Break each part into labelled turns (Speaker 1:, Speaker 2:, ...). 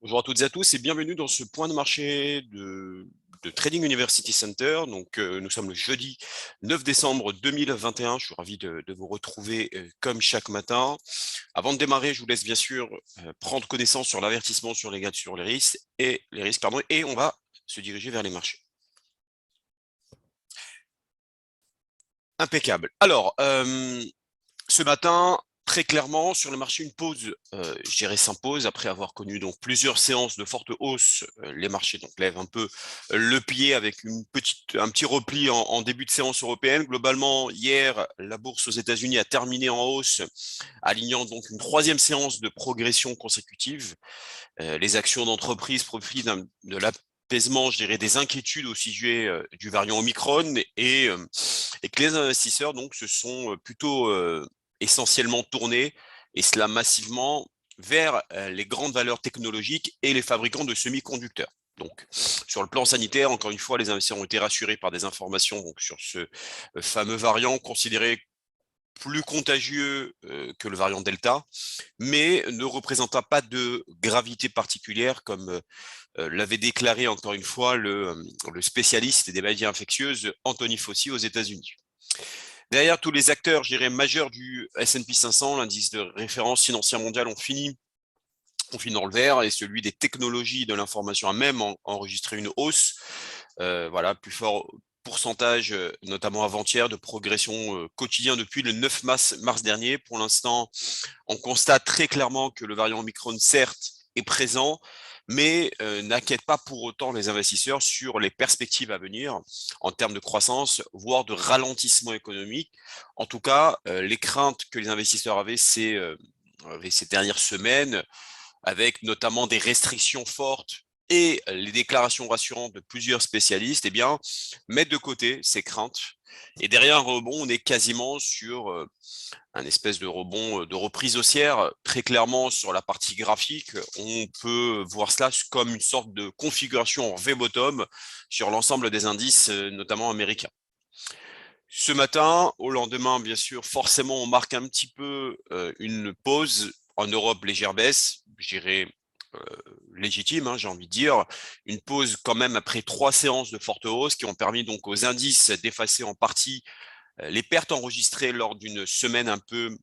Speaker 1: Bonjour à toutes et à tous et bienvenue dans ce point de marché de Trading University Center. Donc, nous sommes le jeudi 9 décembre 2021. Je suis ravi de vous retrouver comme chaque matin. Avant de démarrer, je vous laisse bien sûr prendre connaissance sur l'avertissement sur sur les risques et on va se diriger vers les marchés. Impeccable. Alors, ce matin, très clairement, sur le marché, une pause, je dirais, s'impose après avoir connu donc plusieurs séances de forte hausse. Les marchés donc lèvent un peu le pied avec un petit repli en début de séance européenne. Globalement, hier, la bourse aux États-Unis a terminé en hausse, alignant donc une troisième séance de progression consécutive. Les actions d'entreprise profitent de l'apaisement, je dirais, des inquiétudes au sujet du variant Omicron et que les investisseurs donc se sont plutôt essentiellement tournés, et cela massivement, vers les grandes valeurs technologiques et les fabricants de semi-conducteurs. Donc, sur le plan sanitaire, encore une fois, les investisseurs ont été rassurés par des informations donc, sur ce fameux variant considéré plus contagieux que le variant Delta, mais ne représentant pas de gravité particulière, comme l'avait déclaré encore une fois le spécialiste des maladies infectieuses Anthony Fauci aux États-Unis. Derrière tous les acteurs, je dirais, majeurs du S&P 500, l'indice de référence financière mondiale, ont fini dans le vert, et celui des technologies de l'information a même enregistré une hausse. Voilà, plus fort pourcentage, notamment avant-hier, de progression quotidien depuis le 9 mars dernier. Pour l'instant, on constate très clairement que le variant Omicron, certes, est présent, mais n'inquiète pas pour autant les investisseurs sur les perspectives à venir en termes de croissance, voire de ralentissement économique. En tout cas, les craintes que les investisseurs avaient ces dernières semaines, avec notamment des restrictions fortes et les déclarations rassurantes de plusieurs spécialistes, eh bien, mettent de côté ces craintes. Et derrière un rebond, on est quasiment sur un espèce de rebond de reprise haussière. Très clairement, sur la partie graphique, on peut voir cela comme une sorte de configuration en V-bottom sur l'ensemble des indices, notamment américains. Ce matin, au lendemain, bien sûr, forcément, on marque un petit peu une pause. En Europe, légère baisse, je dirais légitime, hein, j'ai envie de dire. Une pause quand même après 3 séances de forte hausse qui ont permis donc aux indices d'effacer en partie les pertes enregistrées lors d'une semaine un peu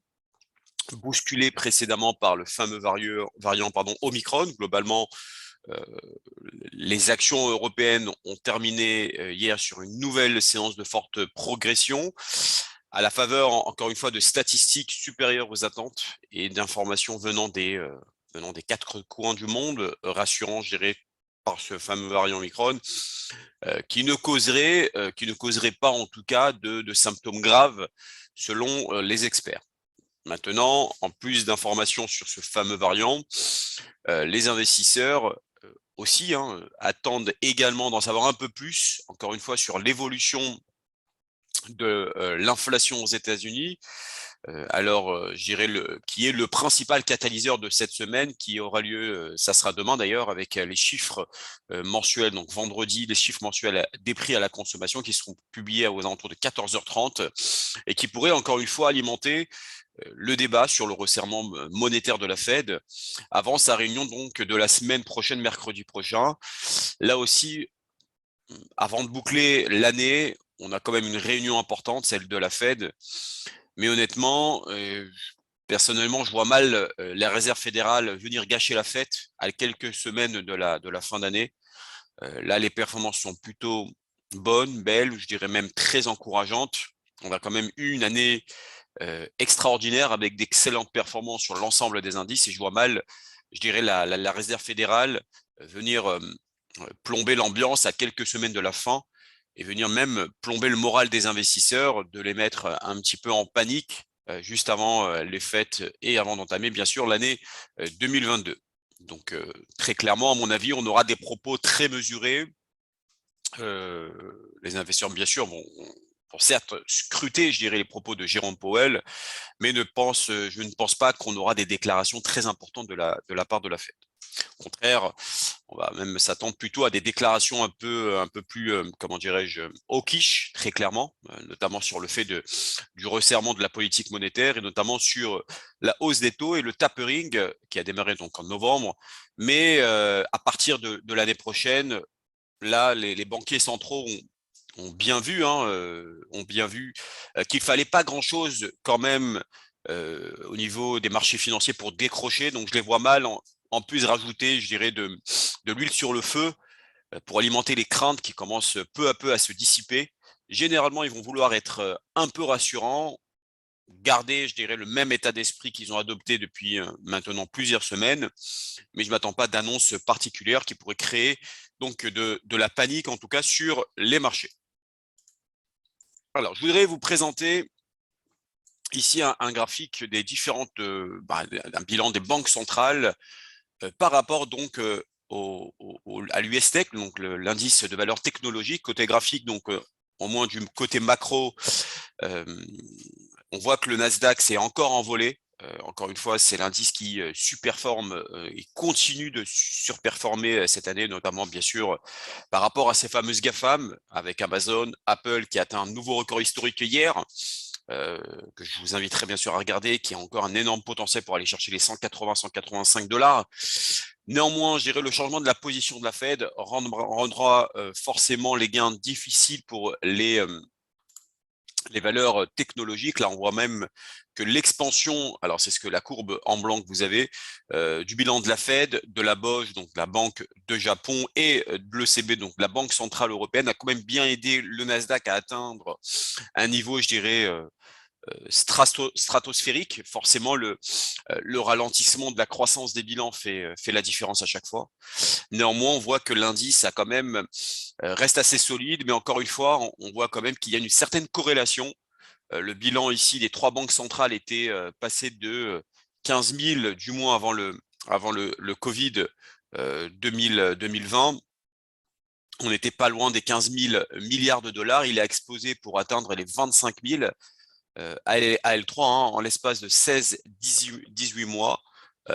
Speaker 1: bousculée précédemment par le fameux variant Omicron. Globalement, euh, les actions européennes ont terminé hier sur une nouvelle séance de forte progression, à la faveur, encore une fois, de statistiques supérieures aux attentes et d'informations venant des 4 coins du monde, rassurant, je dirais, par ce fameux variant Omicron, qui ne causerait pas, en tout cas, de symptômes graves, selon les experts. Maintenant, en plus d'informations sur ce fameux variant, les investisseurs aussi attendent également d'en savoir un peu plus, encore une fois, sur l'évolution de l'inflation aux États-Unis. Je dirais qui est le principal catalyseur de cette semaine, qui aura lieu, ça sera demain d'ailleurs, avec les chiffres mensuels, donc vendredi, les chiffres mensuels des prix à la consommation qui seront publiés aux alentours de 14h30 et qui pourraient encore une fois alimenter le débat sur le resserrement monétaire de la Fed avant sa réunion donc de la semaine prochaine, mercredi prochain. Là aussi, avant de boucler l'année, on a quand même une réunion importante, celle de la Fed. Mais honnêtement, personnellement, je vois mal la Réserve fédérale venir gâcher la fête à quelques semaines de la fin d'année. Là, les performances sont plutôt bonnes, belles, je dirais même très encourageantes. On a quand même eu une année extraordinaire avec d'excellentes performances sur l'ensemble des indices, et je vois mal, je dirais, la Réserve fédérale venir plomber l'ambiance à quelques semaines de la fin et venir même plomber le moral des investisseurs, de les mettre un petit peu en panique juste avant les fêtes et avant d'entamer bien sûr l'année 2022. Donc très clairement, à mon avis, on aura des propos très mesurés. Les investisseurs, bien sûr, vont certes scruter, je dirais, les propos de Jérôme Powell, mais je ne pense pas qu'on aura des déclarations très importantes de la part de la Fed. Au contraire, on va même s'attendre plutôt à des déclarations un peu plus, comment dirais-je, hawkish, très clairement, notamment sur le fait du resserrement de la politique monétaire et notamment sur la hausse des taux et le tapering qui a démarré donc en novembre. Mais à partir de l'année prochaine, là, les banquiers centraux ont bien vu, hein, qu'il fallait pas grand-chose quand même au niveau des marchés financiers pour décrocher. Donc, je les vois mal en plus rajouter, je dirais, de l'huile sur le feu pour alimenter les craintes qui commencent peu à peu à se dissiper. Généralement, ils vont vouloir être un peu rassurants, garder, je dirais, le même état d'esprit qu'ils ont adopté depuis maintenant plusieurs semaines, mais je ne m'attends pas d'annonces particulières qui pourraient créer donc de la panique, en tout cas sur les marchés. Alors, je voudrais vous présenter ici un graphique des différentes, d'un bilan des banques centrales par rapport donc à l'US Tech, donc l'indice de valeur technologique. Côté graphique, donc au moins du côté macro, euh, on voit que le Nasdaq s'est encore envolé. Encore une fois, c'est l'indice qui surperforme et continue de surperformer cette année, notamment bien sûr par rapport à ces fameuses GAFAM, avec Amazon, Apple qui a atteint un nouveau record historique hier, que je vous inviterai bien sûr à regarder, qui a encore un énorme potentiel pour aller chercher les 180-185 $. Néanmoins, je dirais le changement de la position de la Fed rendra forcément les gains difficiles pour les valeurs technologiques. Là, on voit même que l'expansion, alors c'est ce que la courbe en blanc que vous avez, du bilan de la Fed, de la BOJ, donc la Banque de Japon, et de l'ECB, donc la Banque Centrale Européenne, a quand même bien aidé le Nasdaq à atteindre un niveau, je dirais, stratosphérique. Forcément, le ralentissement de la croissance des bilans fait la différence à chaque fois. Néanmoins, on voit que l'indice a quand même reste assez solide, mais encore une fois, on voit quand même qu'il y a une certaine corrélation. Le bilan ici des trois banques centrales était passé de 15 000, du moins avant le Covid 2020. On n'était pas loin des 15 000 milliards de dollars. Il a explosé pour atteindre les 25 000 à L3 hein, en l'espace de 16-18 mois.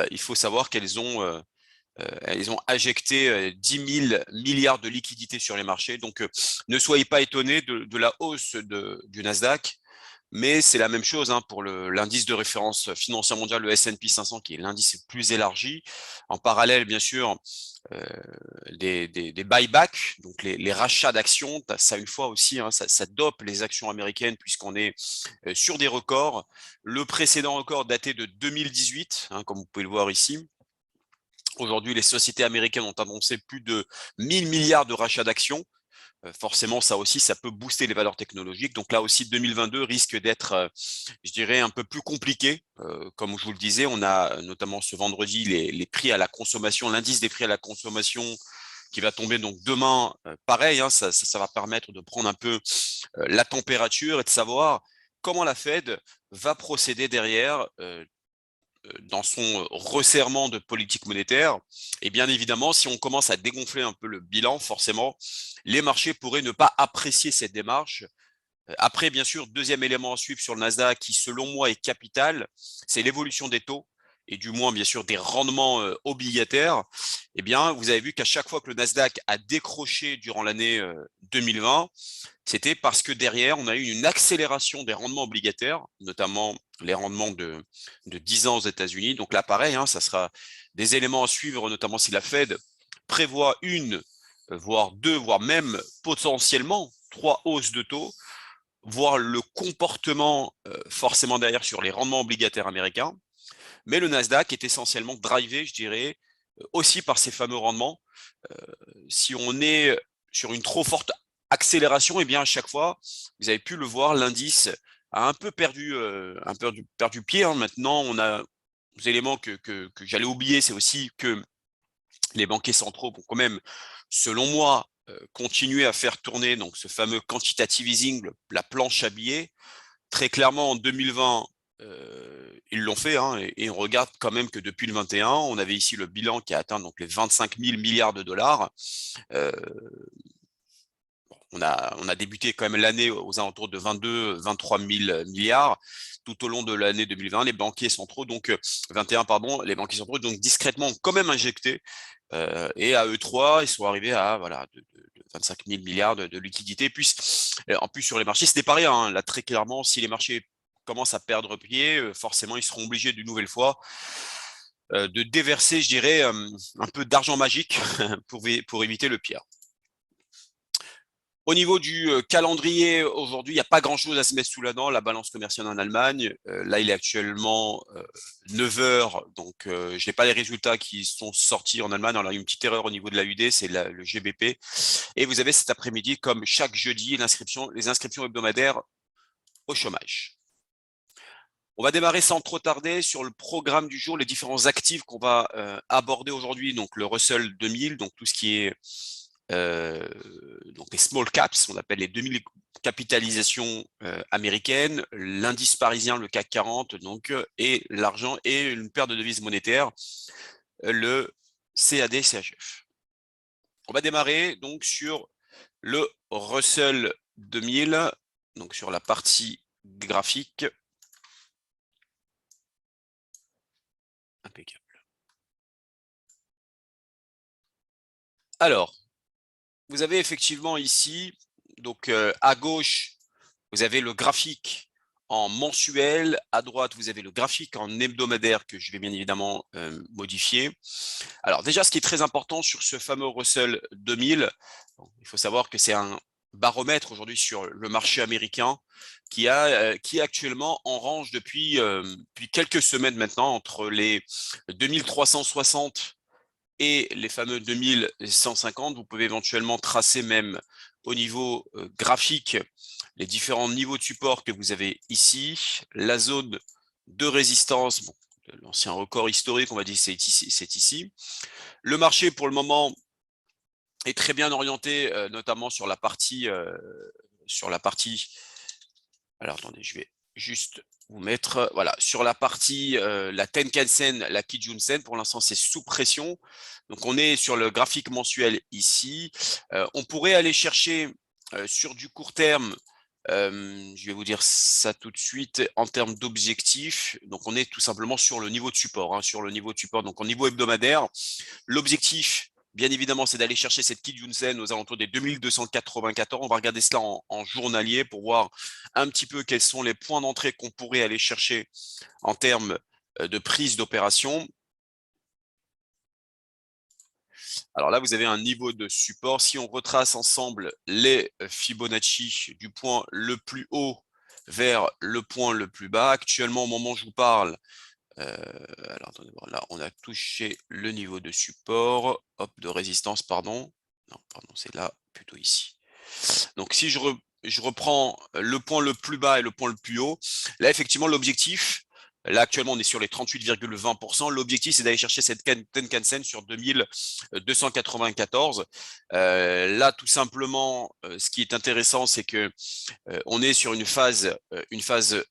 Speaker 1: Il faut savoir elles ont injecté 10 000 milliards de liquidités sur les marchés. Donc, ne soyez pas étonnés de la hausse du Nasdaq, mais c'est la même chose hein, pour l'indice de référence financière mondiale, le S&P 500, qui est l'indice le plus élargi. En parallèle, bien sûr, euh, des buybacks, donc les rachats d'actions, ça une fois aussi, hein, ça dope les actions américaines puisqu'on est sur des records. Le précédent record daté de 2018, hein, comme vous pouvez le voir ici. Aujourd'hui, les sociétés américaines ont annoncé plus de 1000 milliards de rachats d'actions. Forcément, ça aussi, ça peut booster les valeurs technologiques. Donc là aussi, 2022 risque d'être, je dirais, un peu plus compliqué. Comme je vous le disais, on a notamment ce vendredi les prix à la consommation, l'indice des prix à la consommation qui va tomber donc demain. Pareil, hein, ça va permettre de prendre un peu la température et de savoir comment la Fed va procéder derrière dans son resserrement de politique monétaire. Et bien évidemment, si on commence à dégonfler un peu le bilan, forcément, les marchés pourraient ne pas apprécier cette démarche. Après, bien sûr, deuxième élément à suivre sur le Nasdaq qui, selon moi, est capital, c'est l'évolution des taux et du moins, bien sûr, des rendements obligataires. Eh bien, vous avez vu qu'à chaque fois que le Nasdaq a décroché durant l'année 2020, c'était parce que derrière, on a eu une accélération des rendements obligataires, notamment les rendements de 10 ans aux États-Unis. Donc là, pareil, hein, ça sera des éléments à suivre, notamment si la Fed prévoit une, voire deux, voire même potentiellement trois hausses de taux, voir le comportement forcément derrière sur les rendements obligataires américains. Mais le Nasdaq est essentiellement drivé, je dirais, aussi par ces fameux rendements. Si on est sur une trop forte accélération, et bien à chaque fois, vous avez pu le voir, l'indice a un peu perdu pied. Hein. Maintenant, on a des éléments que j'allais oublier, c'est aussi que les banquiers centraux vont quand même, selon moi, continuer à faire tourner donc ce fameux quantitative easing, la planche à billets. Très clairement, en 2020, ils l'ont fait, hein, et on regarde quand même que depuis le 21, on avait ici le bilan qui a atteint donc les 25 000 milliards de dollars. Euh, on a débuté quand même l'année aux alentours de 22-23 000 milliards. Tout au long de l'année 2020, les banquiers centraux, donc 21, pardon, les banquiers centraux, donc discrètement, ont quand même injecté. Et à E3, ils sont arrivés à voilà, de 25 000 milliards de liquidités. Puis, en plus, sur les marchés, c'était pas rien. Hein. Là, très clairement, si les marchés commencent à perdre pied, forcément, ils seront obligés d'une nouvelle fois de déverser, je dirais, un peu d'argent magique pour éviter le pire. Au niveau du calendrier, aujourd'hui, il n'y a pas grand-chose à se mettre sous la dent. La balance commerciale en Allemagne, là, il est actuellement 9 heures. Donc, je n'ai pas les résultats qui sont sortis en Allemagne. Alors, il y a une petite erreur au niveau de l'AUD, c'est le GBP. Et vous avez cet après-midi, comme chaque jeudi, les inscriptions hebdomadaires au chômage. On va démarrer sans trop tarder sur le programme du jour, les différents actifs qu'on va aborder aujourd'hui. Donc, le Russell 2000, donc tout ce qui est donc les small caps, on appelle les 2000 capitalisations américaines, l'indice parisien, le CAC 40, donc, et l'argent et une paire de devises monétaires, le CAD-CHF. On va démarrer donc sur le Russell 2000, donc sur la partie graphique. Impeccable. Alors, vous avez effectivement ici, donc à gauche, vous avez le graphique en mensuel. À droite, vous avez le graphique en hebdomadaire que je vais bien évidemment modifier. Alors déjà, ce qui est très important sur ce fameux Russell 2000, il faut savoir que c'est un baromètre aujourd'hui sur le marché américain qui est actuellement en range depuis quelques semaines maintenant entre les 2360 et les fameux 2150. Vous pouvez éventuellement tracer même au niveau graphique les différents niveaux de support que vous avez ici. La zone de résistance, bon, l'ancien record historique, on va dire c'est ici. Le marché pour le moment est très bien orienté, notamment sur la partie, alors attendez, je vais juste vous mettre, voilà, sur la partie, la Tenkan-sen, la Kijun-sen, pour l'instant c'est sous pression. Donc on est sur le graphique mensuel ici. On pourrait aller chercher sur du court terme, je vais vous dire ça tout de suite, en termes d'objectifs. Donc on est tout simplement sur le niveau de support, hein, sur le niveau de support, donc au niveau hebdomadaire. L'objectif, bien évidemment, c'est d'aller chercher cette Kijun-sen aux alentours des 2294. On va regarder cela en journalier pour voir un petit peu quels sont les points d'entrée qu'on pourrait aller chercher en termes de prise d'opération. Alors là, vous avez un niveau de support. Si on retrace ensemble les Fibonacci du point le plus haut vers le point le plus bas, actuellement, au moment où je vous parle, alors attendez, là, on a touché le niveau de support, hop, de résistance, pardon. Non, pardon, c'est là, plutôt ici. Donc si je reprends le point le plus bas et le point le plus haut, là effectivement l'objectif, là actuellement on est sur les 38,20%, l'objectif c'est d'aller chercher cette Tenkan-sen sur 2294. Là tout simplement, ce qui est intéressant c'est que on est sur une phase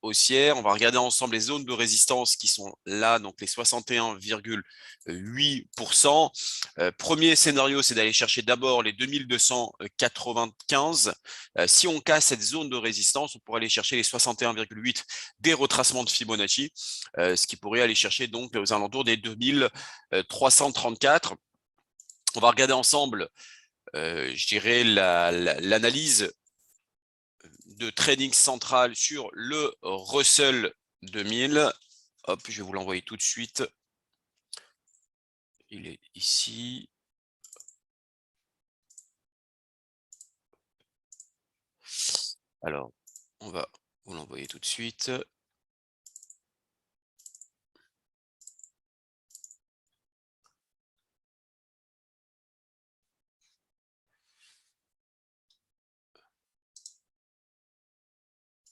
Speaker 1: haussière. On va regarder ensemble les zones de résistance qui sont là, donc les 61,8%. Premier scénario, c'est d'aller chercher d'abord les 2295. Si on casse cette zone de résistance, on pourrait aller chercher les 61,8 des retracements de Fibonacci, ce qui pourrait aller chercher donc aux alentours des 2334. On va regarder ensemble, je dirais, l'analyse de trading central sur le Russell 2000. Hop, je vais vous l'envoyer tout de suite. Il est ici. Alors, on va vous l'envoyer tout de suite.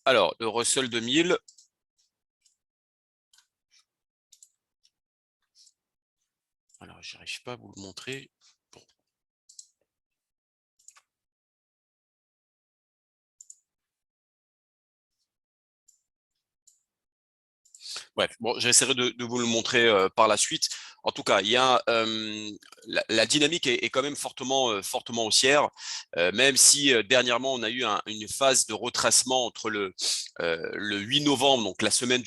Speaker 1: Alors, le Russell 2000. Alors, j'arrive pas à vous le montrer. Bon. Bref, bon, j'essaierai de vous le montrer par la suite. En tout cas, il y a la dynamique est quand même fortement haussière, même si dernièrement on a eu une phase de retracement entre le 8 novembre, donc la semaine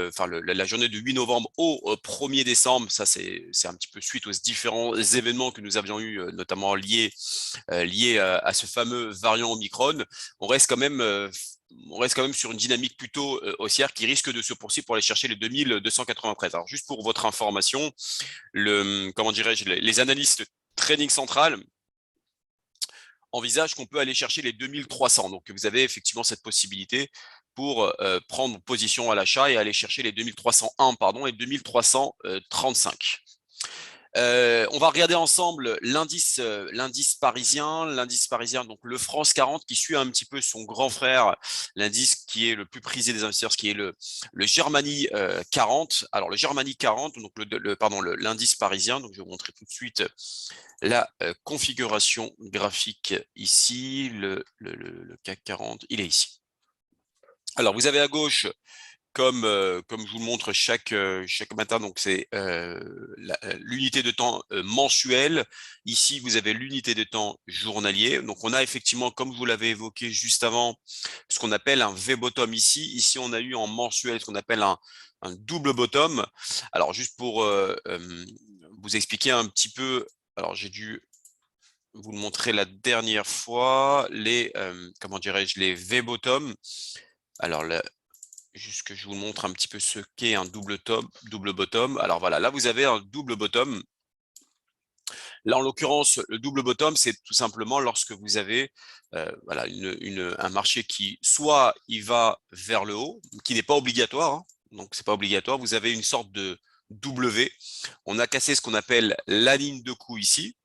Speaker 1: enfin la journée du 8 novembre au 1er décembre. Ça, c'est un petit peu suite aux différents événements que nous avions eu, notamment liés à ce fameux variant Omicron. On reste quand même sur une dynamique plutôt haussière qui risque de se poursuivre pour aller chercher les 2293. Alors juste pour votre information, comment dirais-je, les analystes trading central envisagent qu'on peut aller chercher les 2300. Donc vous avez effectivement cette possibilité pour prendre position à l'achat et aller chercher les 2301 pardon, et 2335. On va regarder ensemble l'indice parisien, donc le France 40 qui suit un petit peu son grand frère, l'indice qui est le plus prisé des investisseurs, qui est le Germany 40. Alors le Germany 40, donc l'indice parisien, donc je vais vous montrer tout de suite la configuration graphique ici, le CAC 40, il est ici. Alors vous avez à gauche, comme je vous le montre chaque matin, donc c'est l'unité de temps mensuelle. Ici, vous avez l'unité de temps journalier. Donc, on a effectivement, comme vous l'avez évoqué juste avant, ce qu'on appelle un V-bottom ici. Ici, on a eu en mensuel ce qu'on appelle un double bottom. Alors, juste pour vous expliquer un petit peu, alors j'ai dû vous le montrer la dernière fois, comment dirais-je, les V-bottom. Alors, juste que je vous montre un petit peu ce qu'est un double bottom. Alors voilà, là vous avez un double bottom. Là en l'occurrence, le double bottom, c'est tout simplement lorsque vous avez voilà, un marché qui soit il va vers le haut, qui n'est pas obligatoire, hein, donc c'est pas obligatoire. Vous avez une sorte de W. On a cassé ce qu'on appelle la ligne de coup ici.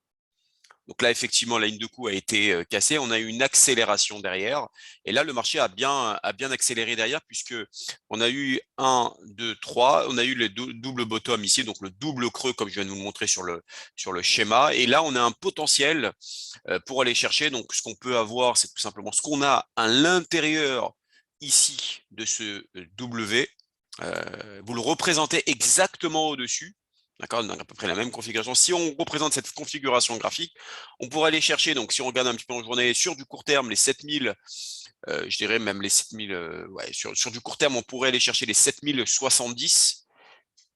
Speaker 1: Donc là, effectivement, la ligne de coup a été cassée. On a eu une accélération derrière. Et là, le marché a bien accéléré derrière puisque on a eu 1, 2, 3. On a eu le double bottom ici, donc le double creux, comme je viens de vous le montrer sur le schéma. Et là, on a un potentiel pour aller chercher. Donc, ce qu'on peut avoir, c'est tout simplement ce qu'on a à l'intérieur ici de ce W. Vous le représentez exactement au-dessus. D'accord, donc à peu près la même configuration. Si on représente cette configuration graphique, on pourrait aller chercher, donc si on regarde un petit peu en journée, sur du court terme, les 7000, je dirais même les 7000, ouais, sur du court terme, on pourrait aller chercher les 7070.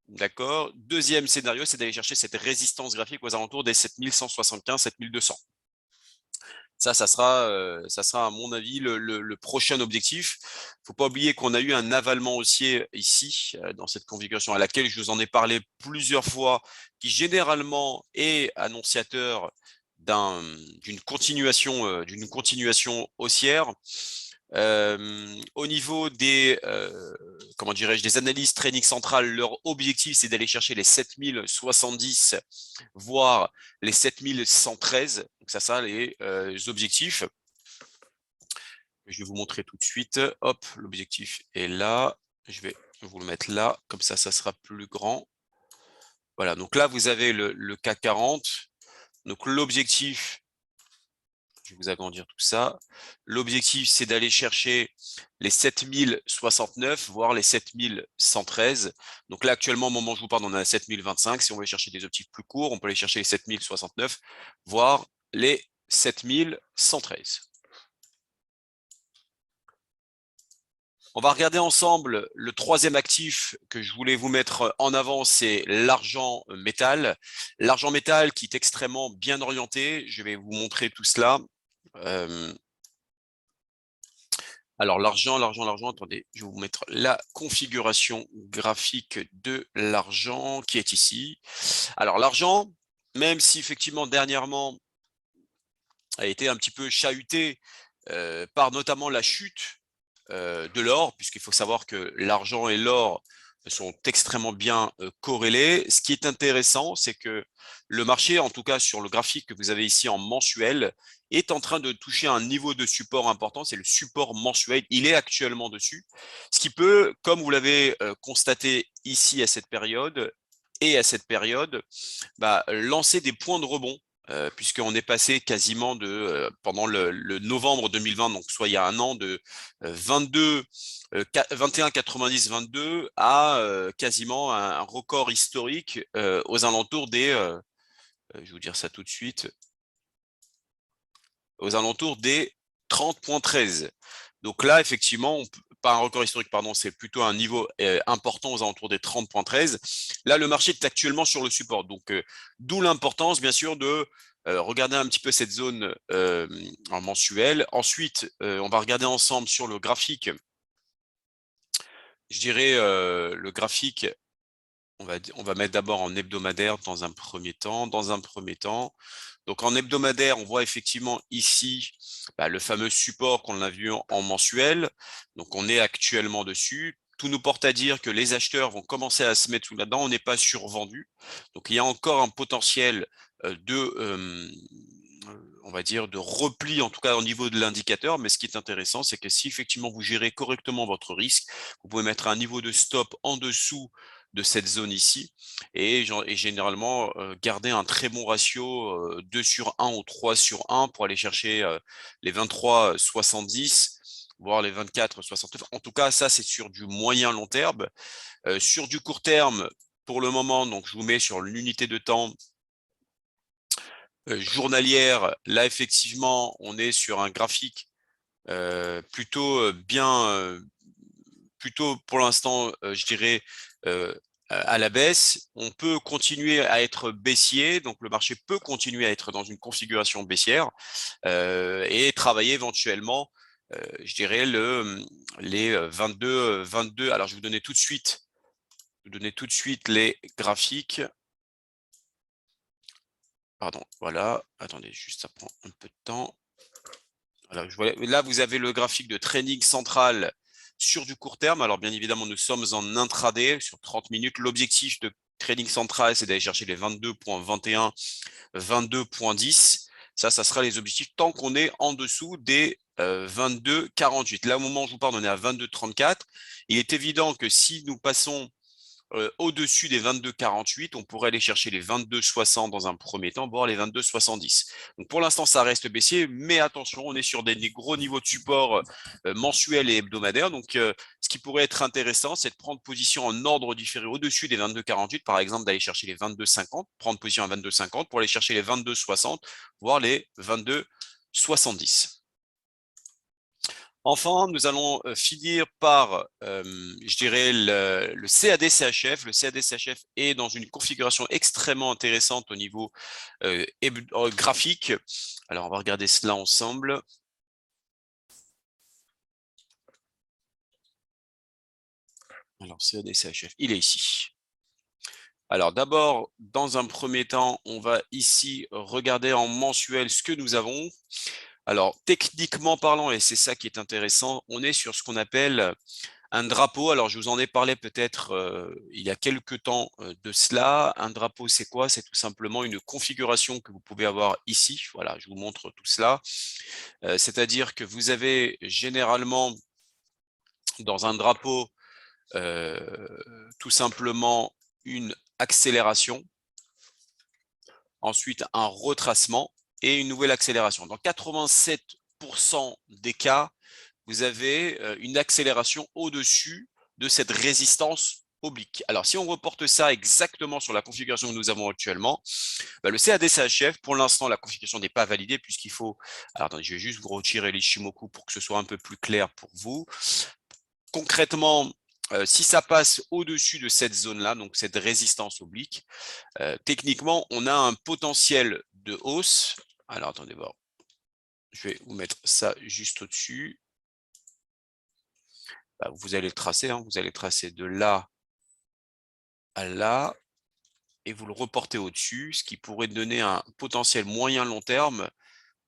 Speaker 1: D'accord. Deuxième scénario, c'est d'aller chercher cette résistance graphique aux alentours des 7175, 7200. Ça sera à mon avis le prochain objectif. Il ne faut pas oublier qu'on a eu un avalement haussier ici, dans cette configuration à laquelle je vous en ai parlé plusieurs fois, qui généralement est annonciateur d'une continuation haussière. Au niveau des comment dirais-je, des analyses trading centrales, leur objectif c'est d'aller chercher les 7070 voire les 7113. Donc ça sera les objectifs. Je vais vous montrer tout de suite. Hop, l'objectif est là. Je vais vous le mettre là, comme ça sera plus grand. Voilà, donc là vous avez le CAC 40. Donc l'objectif, je vais vous agrandir tout ça. L'objectif, c'est d'aller chercher les 7069, voire les 7113. Donc là, actuellement, au moment où je vous parle, on a 7025. Si on veut chercher des objectifs plus courts, on peut aller chercher les 7069, voire les 7113. On va regarder ensemble le troisième actif que je voulais vous mettre en avant, c'est l'argent métal. L'argent métal qui est extrêmement bien orienté. Je vais vous montrer tout cela. Alors l'argent, attendez, je vais vous mettre la configuration graphique de l'argent qui est ici. Alors l'argent, même si effectivement dernièrement a été un petit peu chahuté par notamment la chute de l'or, puisqu'il faut savoir que l'argent et l'or sont extrêmement bien corrélés. Ce qui est intéressant, c'est que le marché, en tout cas sur le graphique que vous avez ici en mensuel, est en train de toucher un niveau de support important, c'est le support mensuel, il est actuellement dessus, ce qui peut, comme vous l'avez constaté ici à cette période, et à cette période, lancer des points de rebond puisqu'on est passé quasiment pendant le novembre 2020, donc soit il y a un an, de 21,90-22 à quasiment un record historique aux alentours je vais vous dire ça tout de suite, aux alentours des 30,13. Donc là, effectivement, pas un record historique, pardon, c'est plutôt un niveau important aux alentours des 30,13. Là, le marché est actuellement sur le support. Donc, d'où l'importance, bien sûr, de regarder un petit peu cette zone en mensuel. Ensuite, on va regarder ensemble sur le graphique. Je dirais le graphique, on va mettre d'abord en hebdomadaire dans un premier temps. Donc en hebdomadaire, on voit effectivement ici le fameux support qu'on a vu en mensuel. Donc on est actuellement dessus. Tout nous porte à dire que les acheteurs vont commencer à se mettre là-dedans. On n'est pas survendu. Donc il y a encore un potentiel on va dire, de repli, en tout cas au niveau de l'indicateur. Mais ce qui est intéressant, c'est que si effectivement vous gérez correctement votre risque, vous pouvez mettre un niveau de stop en dessous de cette zone ici et généralement garder un très bon ratio 2 sur 1 ou 3 sur 1 pour aller chercher les 23,70 voire les 24,69. En tout cas, ça c'est sur du moyen long terme. Sur du court terme, pour le moment, donc je vous mets sur l'unité de temps journalière. Là, effectivement, on est sur un graphique plutôt plutôt pour l'instant, je dirais, à la baisse. On peut continuer à être baissier, donc le marché peut continuer à être dans une configuration baissière et travailler éventuellement, je dirais, les 22. Alors, je vais vous donner tout de suite, les graphiques. Pardon, voilà. Attendez, juste ça prend un peu de temps. Voilà, là, vous avez le graphique de trading central sur du court terme. Alors, bien évidemment, nous sommes en intraday sur 30 minutes. L'objectif de trading central, c'est d'aller chercher les 22,21, 22,10. Ça sera les objectifs tant qu'on est en dessous des 22,48. Là, au moment où je vous parle, on est à 22,34. Il est évident que si nous passons au-dessus des 22,48, on pourrait aller chercher les 22,60 dans un premier temps, voire les 22,70. Donc pour l'instant, ça reste baissier, mais attention, on est sur des gros niveaux de support mensuels et hebdomadaires. Donc ce qui pourrait être intéressant, c'est de prendre position en ordre différé au-dessus des 22,48, par exemple d'aller chercher les 22,50, prendre position à 22,50 pour aller chercher les 22,60, voire les 22,70. Enfin, nous allons finir par, je dirais, le CAD-CHF. Le CAD-CHF est dans une configuration extrêmement intéressante au niveau graphique. Alors, on va regarder cela ensemble. Alors, CAD-CHF, il est ici. Alors, d'abord, dans un premier temps, on va ici regarder en mensuel ce que nous avons. Alors, techniquement parlant, et c'est ça qui est intéressant, on est sur ce qu'on appelle un drapeau. Alors, je vous en ai parlé peut-être il y a quelques temps de cela. Un drapeau, c'est quoi? C'est tout simplement une configuration que vous pouvez avoir ici. Voilà, je vous montre tout cela. C'est-à-dire que vous avez généralement dans un drapeau tout simplement une accélération, ensuite un retracement et une nouvelle accélération. Dans 87% des cas, vous avez une accélération au-dessus de cette résistance oblique. Alors, si on reporte ça exactement sur la configuration que nous avons actuellement, le CAD-CHF, pour l'instant, la configuration n'est pas validée puisqu'il faut… Alors, attendez, je vais juste vous retirer l'Ichimoku pour que ce soit un peu plus clair pour vous. Concrètement, si ça passe au-dessus de cette zone-là, donc cette résistance oblique, techniquement, on a un potentiel de hausse. Alors, attendez voir. Je vais vous mettre ça juste au-dessus. Vous allez le tracer, hein, vous allez tracer de là à là et vous le reportez au-dessus, ce qui pourrait donner un potentiel moyen long terme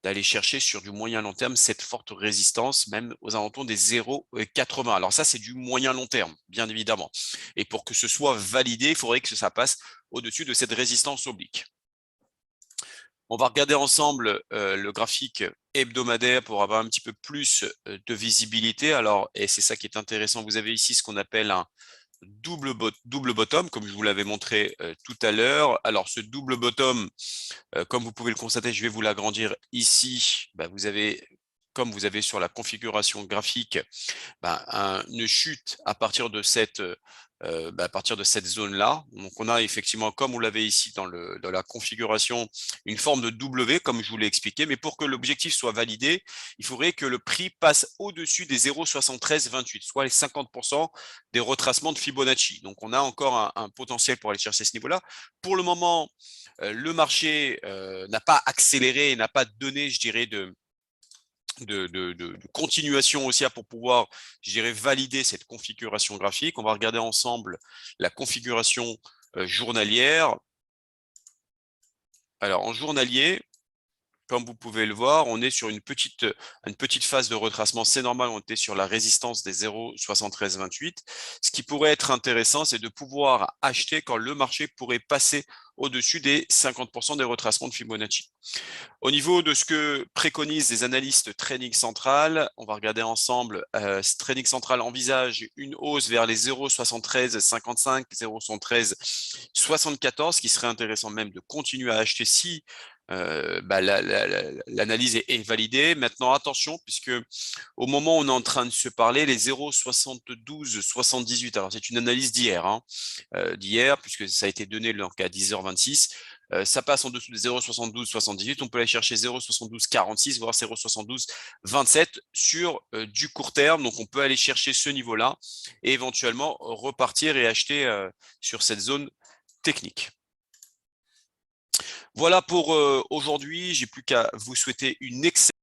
Speaker 1: d'aller chercher sur du moyen long terme cette forte résistance, même aux alentours des 0,80. Alors ça, c'est du moyen long terme, bien évidemment. Et pour que ce soit validé, il faudrait que ça passe au-dessus de cette résistance oblique. On va regarder ensemble le graphique hebdomadaire pour avoir un petit peu plus de visibilité. Alors, et c'est ça qui est intéressant, vous avez ici ce qu'on appelle un double bottom, comme je vous l'avais montré tout à l'heure. Alors, ce double bottom, comme vous pouvez le constater, je vais vous l'agrandir ici. Vous avez, comme vous avez sur la configuration graphique, une chute à partir de cette zone-là. Donc, on a effectivement, comme vous l'avez ici dans la configuration, une forme de W, comme je vous l'ai expliqué. Mais pour que l'objectif soit validé, il faudrait que le prix passe au-dessus des 0,7328, soit les 50% des retracements de Fibonacci. Donc, on a encore un potentiel pour aller chercher ce niveau-là. Pour le moment, le marché n'a pas accéléré, n'a pas donné, je dirais, de continuation haussière pour pouvoir, je dirais, valider cette configuration graphique. On va regarder ensemble la configuration journalière. Alors, en journalier, comme vous pouvez le voir, on est sur une petite phase de retracement. C'est normal, on était sur la résistance des 0,7328. Ce qui pourrait être intéressant, c'est de pouvoir acheter quand le marché pourrait passer au-dessus des 50% des retracements de Fibonacci. Au niveau de ce que préconisent les analystes Trading Central, on va regarder ensemble. Trading Central envisage une hausse vers les 0,7355, 0,7374, ce qui serait intéressant même de continuer à acheter si l'analyse est validée. Maintenant, attention, puisque au moment où on est en train de se parler, les 0,7278, alors c'est une analyse d'hier, puisque ça a été donné donc à 10h26, ça passe en dessous de 0,7278, on peut aller chercher 0,7246, voire 0,7227 sur du court terme, donc on peut aller chercher ce niveau-là et éventuellement repartir et acheter sur cette zone technique. Voilà pour aujourd'hui, j'ai plus qu'à vous souhaiter une excellente